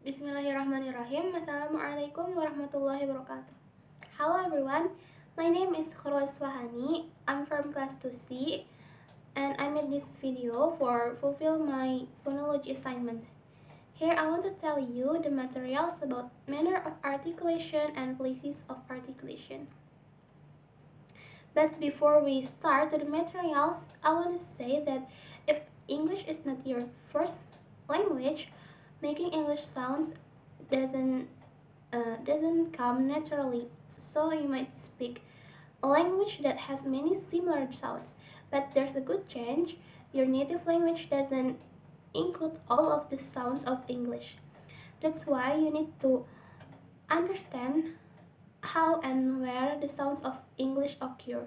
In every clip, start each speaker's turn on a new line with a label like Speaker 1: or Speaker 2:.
Speaker 1: Bismillahirrahmanirrahim. Assalamualaikum warahmatullahi wabarakatuh. Hello everyone, my name is khurul Isfahani. I'm from class 2C and I made this video for fulfill my phonology assignment. Here I want to tell you the materials about manner of articulation and places of articulation. But before we start to the materials, I want to say that if English is not your first language, making English sounds doesn't come naturally. So you might speak a language that has many similar sounds, but there's a good chance your native language doesn't include all of the sounds of English. That's why you need to understand how and where the sounds of English occur.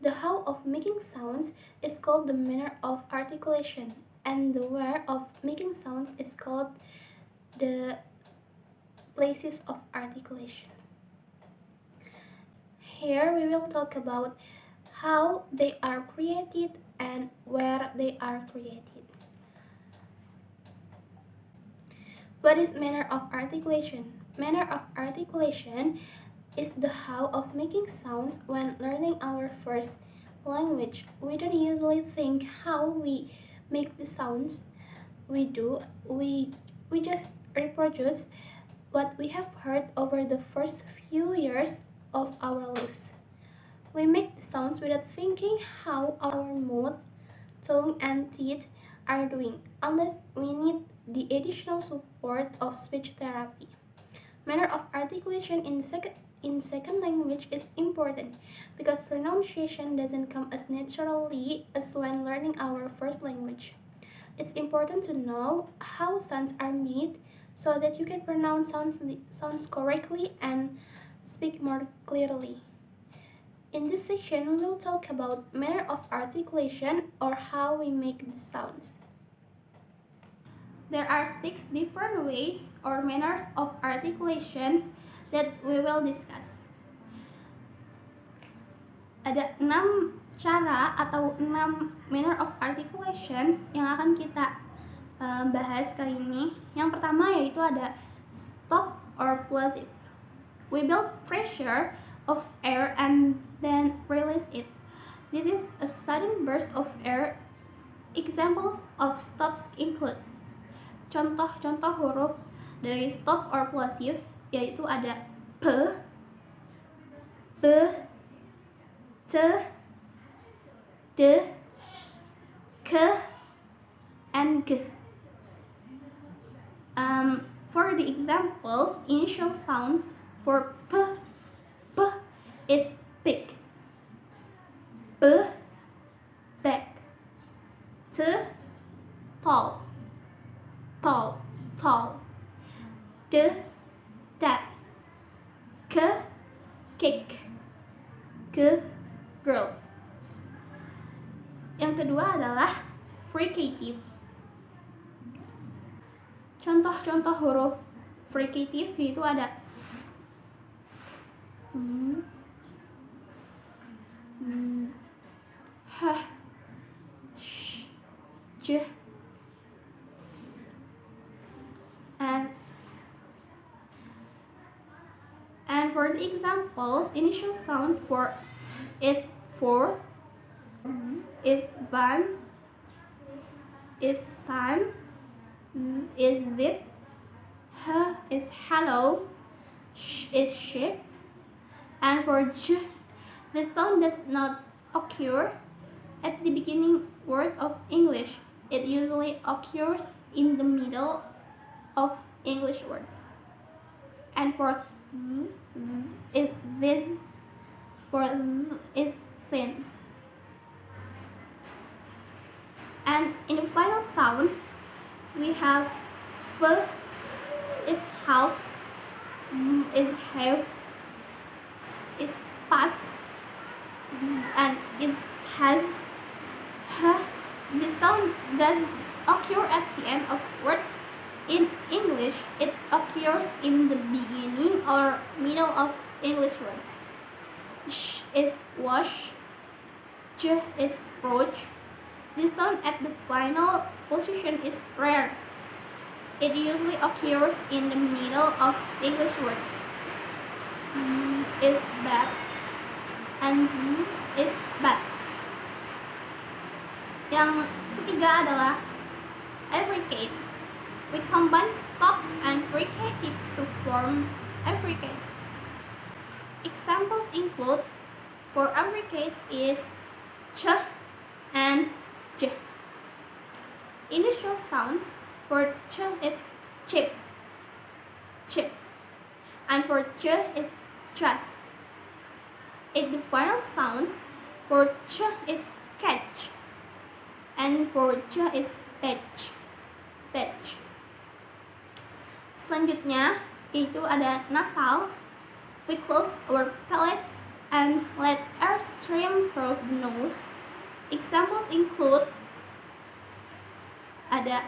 Speaker 1: The how of making sounds is called the manner of articulation, and the where of making sounds is called the places of articulation. Here we will talk about how they are created and where they are created. What is manner of articulation? Manner of articulation is the how of making sounds when learning our first language. We don't usually think how we make the sounds. We just reproduce what we have heard over the first few years of our lives. We make the sounds without thinking how our mouth, tongue, and teeth are doing, unless we need the additional support of speech therapy. Manner of articulation in second language is important because pronunciation doesn't come as naturally as when learning our first language. It's important to know how sounds are made so that you can pronounce sounds correctly and speak more clearly. In this section, we will talk about manner of articulation or how we make the sounds. There are 6 different ways or manners of articulations that we will discuss. Ada 6 cara atau 6 manner of articulation yang akan kita bahas kali ini. Yang pertama yaitu ada stop or plosive. We build pressure of air and then release it. This is a sudden burst of air. Examples of stops include contoh-contoh huruf dari stop or plosive yaitu ada p, b, t, d, k, and g. For the examples, initial sounds for p is pick, b, back, t, tall, d, that, k, kick, g, girl. Yang kedua adalah fricative. Contoh-contoh huruf fricative itu ada f, z, s, z, h, sh, j, and for the examples, initial sounds for f is for, z is van, s is sun, z is zip, h is hello, sh is ship, and for j, the sound does not occur at the beginning word of English. It usually occurs in the middle of English words. And for z is this, for z is thin. And in the final sounds, we have f is half, z is half, s is pass, and is has, h. The sound does occur at the end of words. In English, it occurs in the beginning or middle of English words. Sh is wash, j is roach. The sound at the final position is rare. It usually occurs in the middle of English words. Is bad and is bad. Yang ketiga adalah affricate. We combine stops and fricatives to form affricate. Examples include for affricate is ch and j. Initial sounds for ch is chip, chip, and for ch is chas. The final sounds for ch is catch, and for j is patch, patch. Selanjutnya itu ada nasal. We close our palate and let air stream through the nose. Examples include ada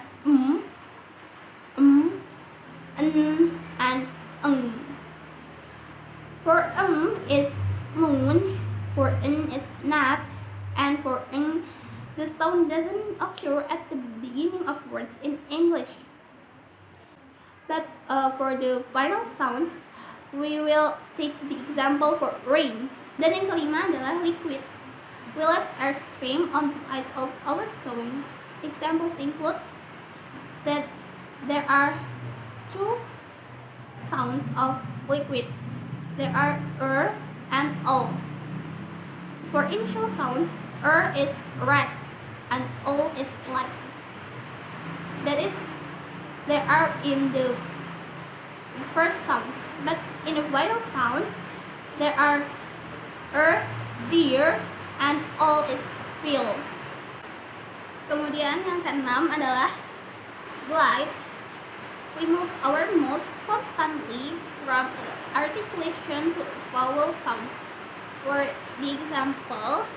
Speaker 1: and For is moon, for is nap, and for the sound doesn't occur at the beginning of words in English. But for the final sounds, we will take the example for rain. Dan yang kelima adalah liquid. We let air stream on the sides of our tongue. Examples include that there are two sounds of liquid. There are and o. For initial sounds, is red and o is light. That is, they are in the first sounds, but in the final sounds, there are dear, and o is feel. Kemudian yang keenam adalah glide. We move our mouth constantly from articulation to vowel sounds. For the example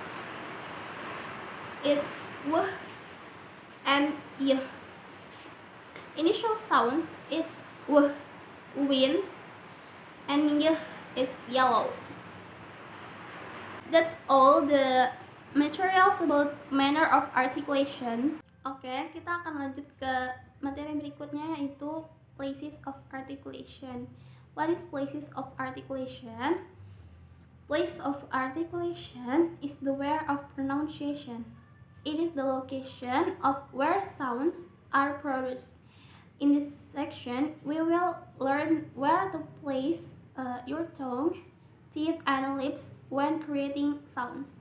Speaker 1: is w and y. Initial sounds is w, wind, and y is yellow. That's all the materials about manner of articulation. Oke, kita akan lanjut ke materi berikutnya, yaitu places of articulation. What is places of articulation? Place of articulation is the where of pronunciation. It is the location of where sounds are produced. In this section, we will learn where to place your tongue, teeth, and lips when creating sounds.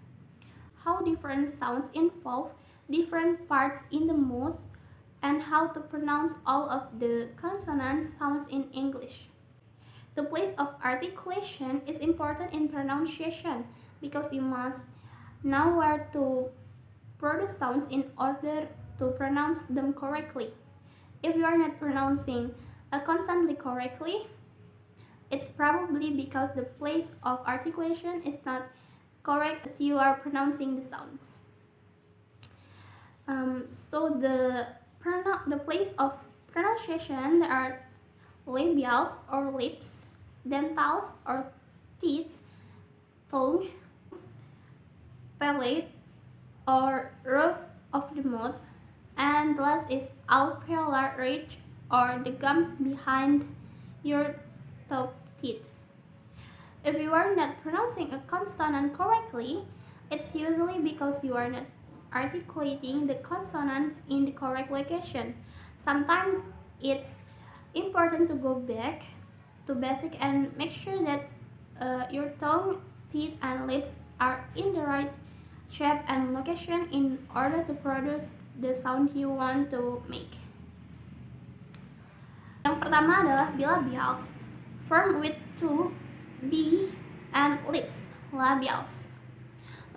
Speaker 1: How different sounds involve different parts in the mouth, and how to pronounce all of the consonant sounds in English. The place of articulation is important in pronunciation because you must know where to produce sounds in order to pronounce them correctly. If you are not pronouncing a consonant correctly, it's probably because the place of articulation is not correct as you are pronouncing the sounds. So the place of pronunciation, there are labials or lips, dentals or teeth, tongue, palate or roof of the mouth, and last is alveolar ridge or the gums behind your top teeth. If you are not pronouncing a consonant correctly, it's usually because you are not articulating the consonant in the correct location. Sometimes it's important to go back to basic and make sure that your tongue, teeth, and lips are in the right shape and location in order to produce the sound you want to make. Yang pertama adalah bilabials, formed with two B and lips, labials.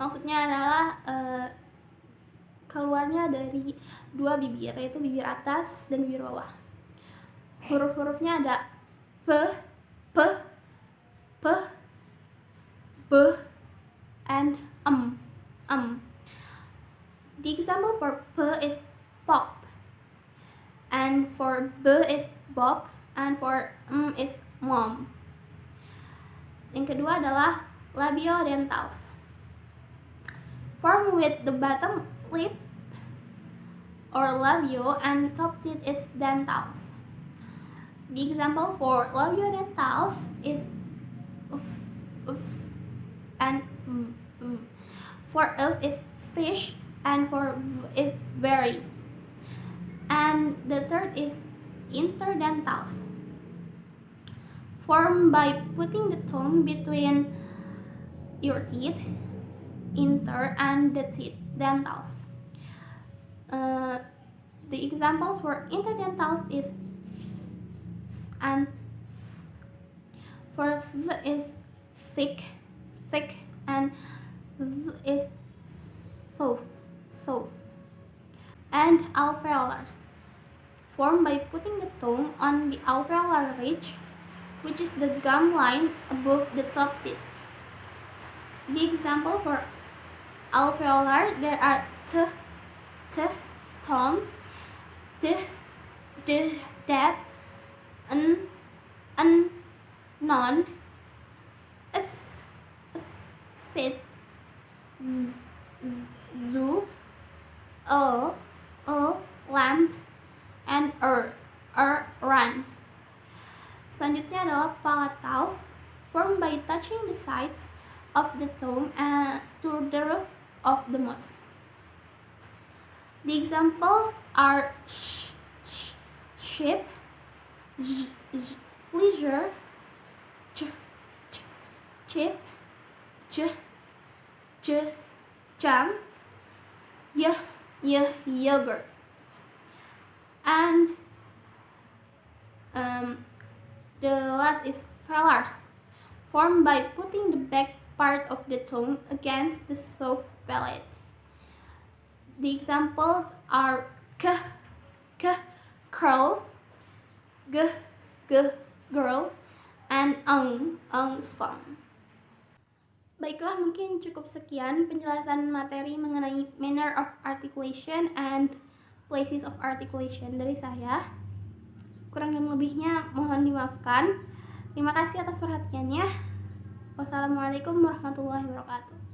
Speaker 1: Maksudnya adalah keluarnya dari dua bibir, yaitu bibir atas dan bibir bawah. Huruf-hurufnya ada P, P, P, B, and The example for P is pop, and for B is bob, and for is mom. Yang kedua adalah labiodentals, formed with the bottom lip or labio and top teeth is dentals. The example for labiodentals is f, f, and v, v. For f is fish, and for v is very. And the third is interdentals, formed by putting the tongue between your teeth, inter, and the teeth, dentals. The examples for interdentals is and for th is thick, and th is soft. And alveolars, formed by putting the tongue on the alveolar ridge, which is the gum line above the top teeth. The example for alveolar, there are t, tom, d, that, non, sit, zoo, lamp, and run. Selanjutnya adalah palatals, formed by touching the sides of the tongue to the roof of the mouth. The examples are sheep, pleasure, chip, jam, yogurt. And the last is velars, formed by putting the back part of the tongue against the soft palate. The examples are curl, girl, and song. Baiklah, mungkin cukup sekian penjelasan materi mengenai manner of articulation and places of articulation dari saya. Kurang dan lebihnya mohon dimaafkan. Terima kasih atas perhatiannya. Wassalamualaikum warahmatullahi wabarakatuh.